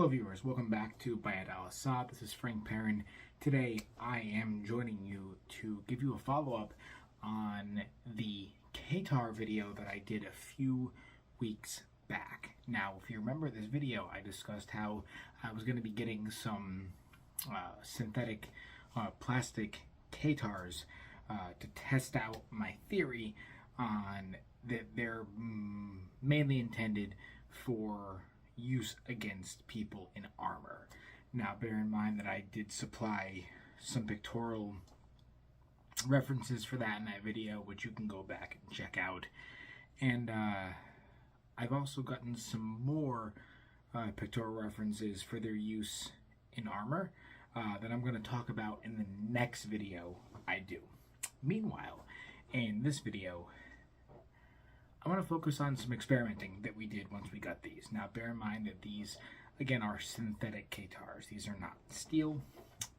Hello viewers, welcome back to Al-Asad. This is Frank Perrin. Today I am joining you to give you a follow-up on the Katar video that I did a few weeks back. Now, if you remember this video, I discussed how I was going to be getting some synthetic plastic Katars to test out my theory on that they're mainly intended for use against people in armor. Now, bear in mind that I did supply some pictorial references for that in that video, which you can go back and check out. And I've also gotten some more pictorial references for their use in armor that I'm going to talk about in the next video I do. Meanwhile, in this video, I want to focus on some experimenting that we did once we got these. Now, bear in mind that these, again, are synthetic Katars. These are not steel,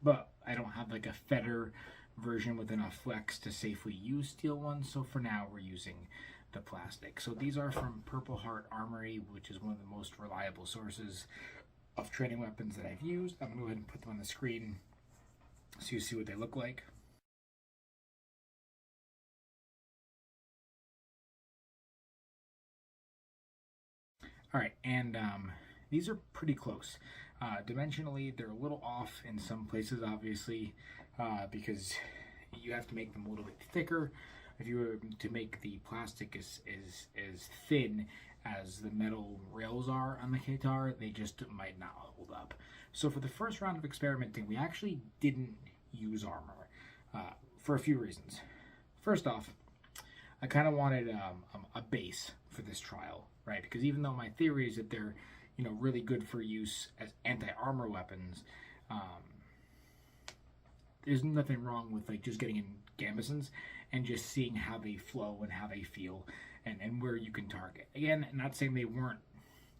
but I don't have like a feather version with enough flex to safely use steel ones, so for now we're using the plastic. So these are from Purple Heart Armory, which is one of the most reliable sources of training weapons that I've used. I'm going to go ahead and put them on the screen so you see what they look like. All right, and these are pretty close. Dimensionally, they're a little off in some places, obviously, because you have to make them a little bit thicker. If you were to make the plastic as thin as the metal rails are on the Katar, they just might not hold up. So for the first round of experimenting, we actually didn't use armor for a few reasons. First off, I kind of wanted a base for this trial, right? Because even though my theory is that they're, really good for use as anti-armor weapons, there's nothing wrong with like just getting in gambesons and just seeing how they flow and how they feel and where you can target. Again, not saying they weren't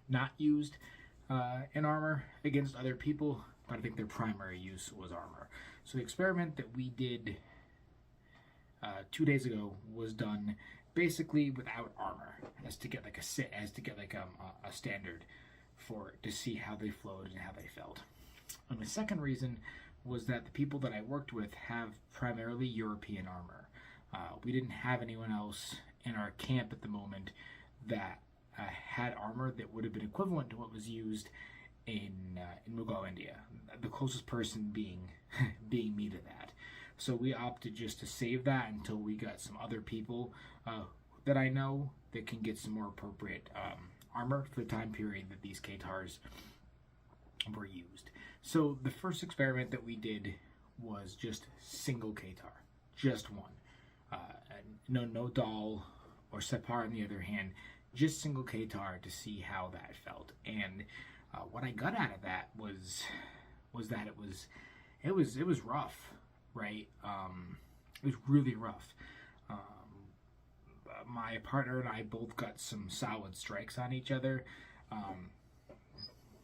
not used in armor against other people, but I think their primary use was armor. So the experiment that we did 2 days ago was done basically without armor, as to get like a standard to see how they flowed and how they felt. And the second reason was that the people that I worked with have primarily European armor. We didn't have anyone else in our camp at the moment that had armor that would have been equivalent to what was used in Mughal, India. The closest person being me to that. So we opted just to save that until we got some other people that I know that can get some more appropriate armor for the time period that these Katars were used. So the first experiment that we did was just single Katar, just one. No doll or Separ on the other hand, just single Katar to see how that felt. And what I got out of that was that it was rough. Right, it was really rough. My partner and I both got some solid strikes on each other,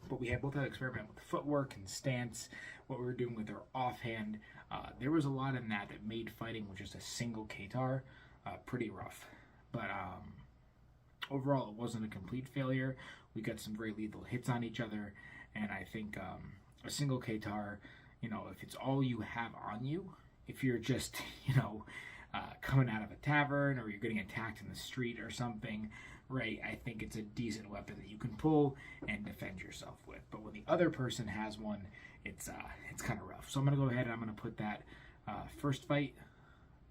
but we both had to experiment with footwork and stance, what we were doing with our offhand. There was a lot in that made fighting with just a single Katar pretty rough. But overall, it wasn't a complete failure. We got some very lethal hits on each other, and I think a single Katar, if it's all you have on you, if you're just, coming out of a tavern or you're getting attacked in the street or something, right, I think it's a decent weapon that you can pull and defend yourself with. But when the other person has one, it's kind of rough. So I'm going to go ahead and I'm going to put that first fight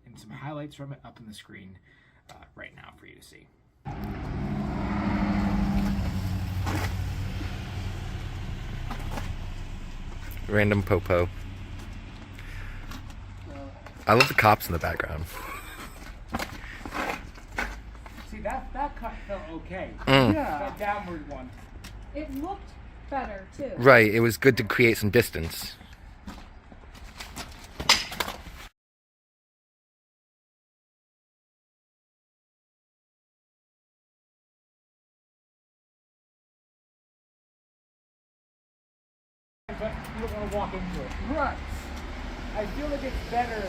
and some highlights from it up on the screen right now for you to see. Random popo. I love the cops in the background. See, that cut felt okay. Yeah. That downward one. It looked better, too. Right, it was good to create some distance. But you don't want to walk into it. Right. I feel like it's better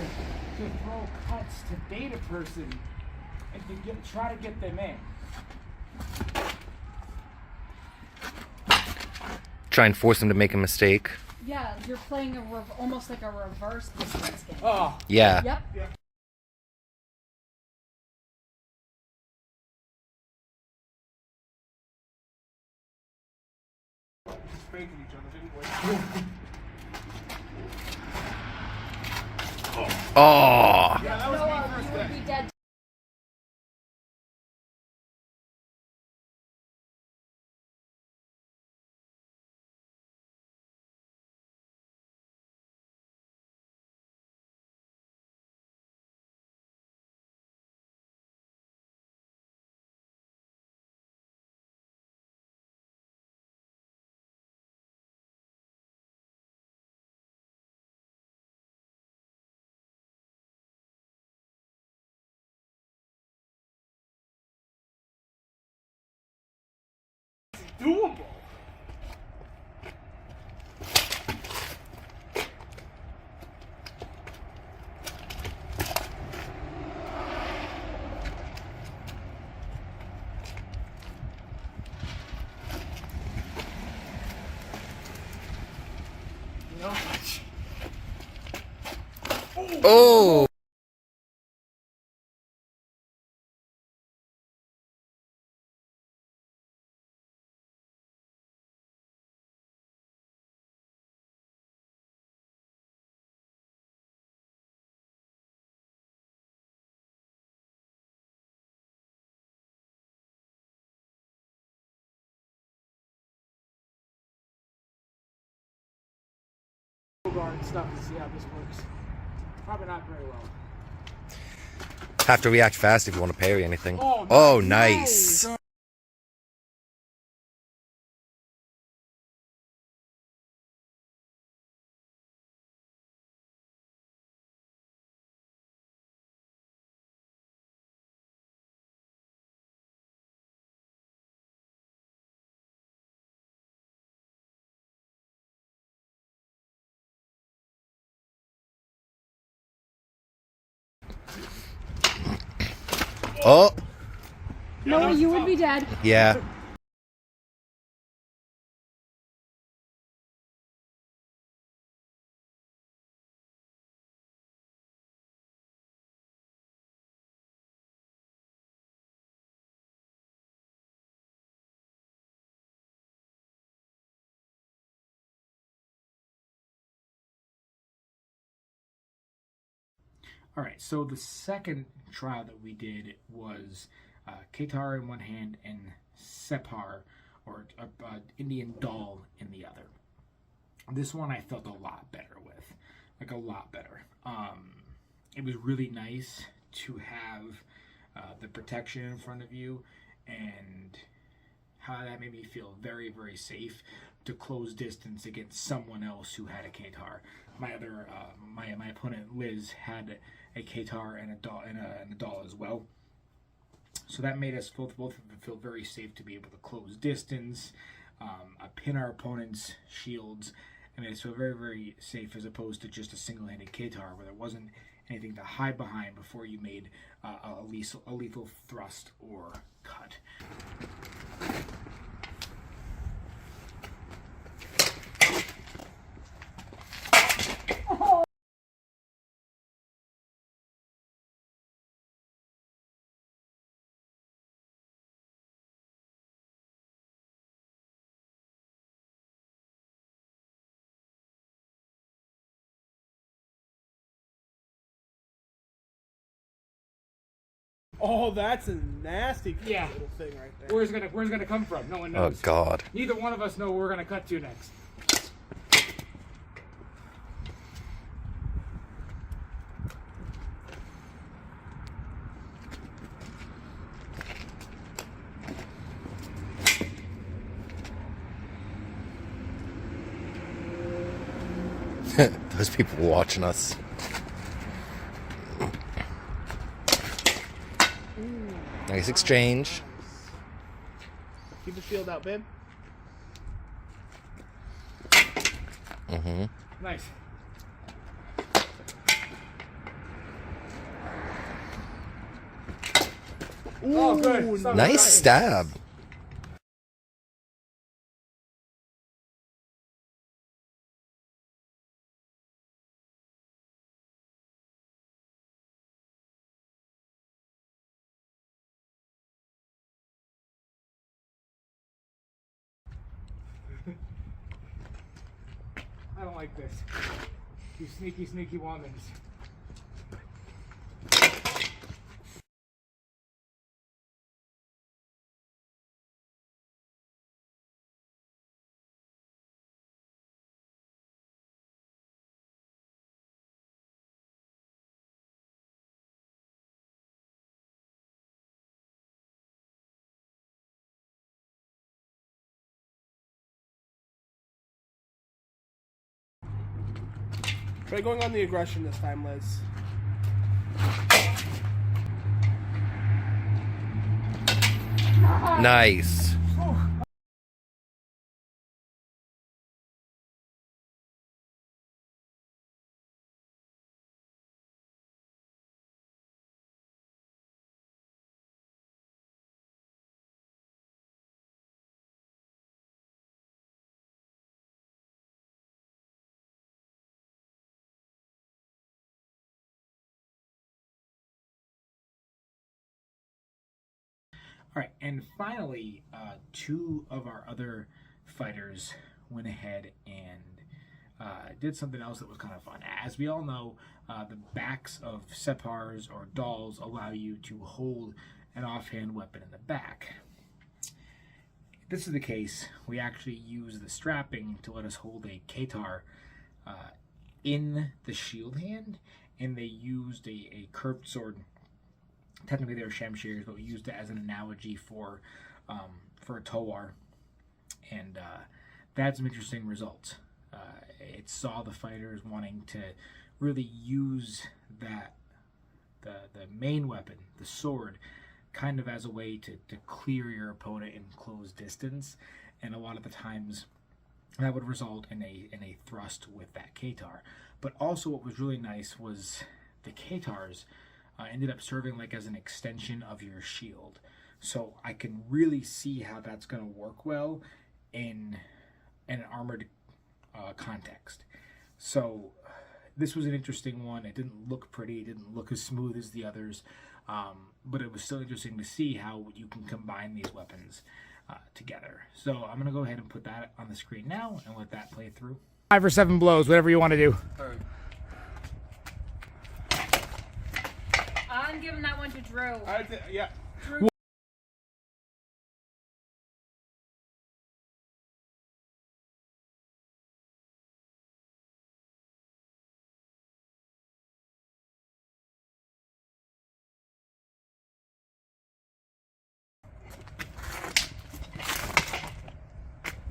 to throw cuts to bait a person and to try to get them in. Try and force them to make a mistake. Yeah, you're playing almost like a reverse distance game. Oh. Yeah. Yep. Yeah. Spanking each other, didn't we? Oh. Yeah, that was Noah, me first you would day. be dead. Doable. You know? Oh. And stuff to see how this works. Probably not very well. Have to react fast if you want to parry anything. Oh, Oh, nice. Oh. Noah, you would be dead. Yeah. All right, so the second trial that we did was Katar in one hand and Separ, or Indian doll, in the other. This one I felt a lot better with, like a lot better. It was really nice to have the protection in front of you, and how that made me feel very, very safe to close distance against someone else who had a Katar. My other, my opponent Liz had a Katar and a doll and a doll as well. So that made us both of them feel very safe to be able to close distance, pin our opponent's shields, and made us feel very, very safe as opposed to just a single-handed Katar where there wasn't anything to hide behind before you made a lethal thrust or cut. Oh, that's a nasty Yeah. little thing right there. Where's it gonna come from? No one Oh, knows. God. Neither one of us know where we're gonna cut to next. Those people watching us. Nice exchange. Keep the shield out, babe. Mm-hmm. Nice. Oh, good. Nice stab. I don't like this. You sneaky, sneaky womans. Try going on the aggression this time, Liz. Nice. All right, and finally, two of our other fighters went ahead and did something else that was kind of fun. As we all know, the backs of separs or dolls allow you to hold an offhand weapon in the back. If this is the case, we actually use the strapping to let us hold a Katar in the shield hand, and they used a curved sword. Technically they were shamshirs, but we used it as an analogy for a towar, and that had some interesting results. It saw the fighters wanting to really use that the main weapon, the sword, kind of as a way to clear your opponent in close distance, and a lot of the times that would result in a thrust with that Katar. But also what was really nice was the Katars ended up serving like as an extension of your shield. So I can really see how that's going to work well in an armored context. So this was an interesting one. It didn't look pretty. It didn't look as smooth as the others. But it was still interesting to see how you can combine these weapons together. So I'm going to go ahead and put that on the screen now and let that play through. 5 or 7 blows, whatever you want to do. I'm giving that one to Drew. Yeah. Drew.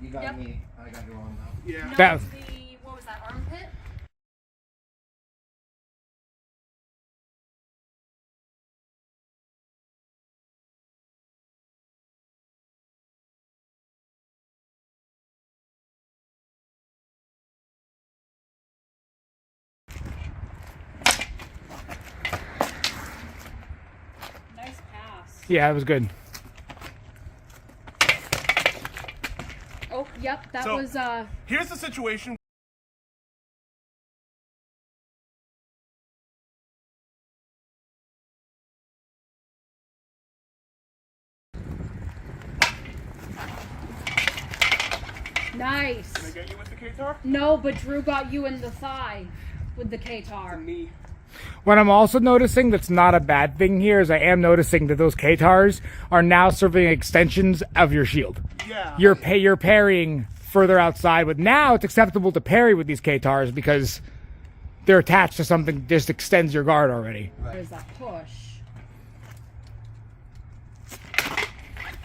You got Yep. me. I got you on now. Yeah. No, That- it's the, what was that, armpit? Nice pass. Yeah, it was good. Oh, yep, that So- was, Here's the situation. nice. Can I get you with the Katar? No, but Drew got you in the thigh with the Katar. Me. What I'm also noticing that's not a bad thing here is I am noticing that those Katars are now serving extensions of your shield. Yeah. You're parrying further outside, but now it's acceptable to parry with these Katars because they're attached to something that just extends your guard already. There's that push.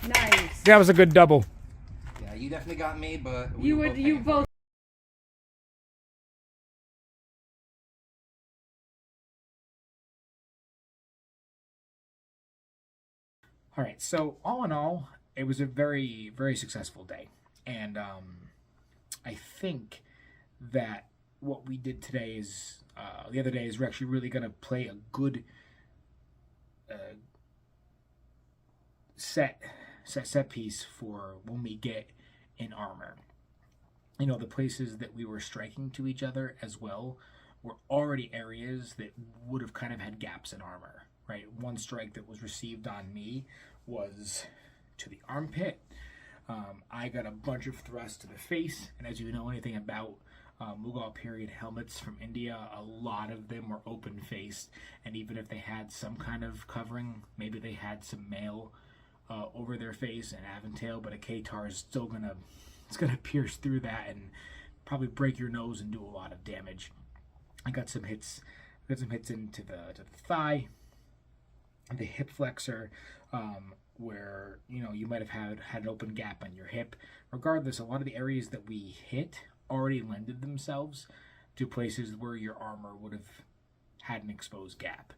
Nice. That was a good double. Yeah, you definitely got me, but You would, you both. All right, so all in all, it was a very, very successful day. And I think that what we did today is, the other day, is we're actually really going to play a good set piece for when we get in armor. You know, the places that we were striking to each other as well were already areas that would have kind of had gaps in armor, right? One strike that was received on me was to the armpit. I got a bunch of thrusts to the face, and as you know anything about Mughal period helmets from India. A lot of them were open faced, and even if they had some kind of covering, maybe they had some mail over their face and aventail, but a Katar is still gonna pierce through that and probably break your nose and do a lot of damage. I got some hits into the thigh, the hip flexor, where you might have had an open gap on your hip. Regardless, a lot of the areas that we hit already lended themselves to places where your armor would have had an exposed gap.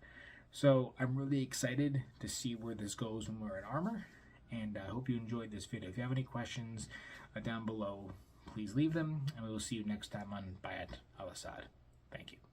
So I'm really excited to see where this goes when we're in armor, and I hope you enjoyed this video. If you have any questions down below, please leave them, and we will see you next time on Bayat Al-Asad. Thank you.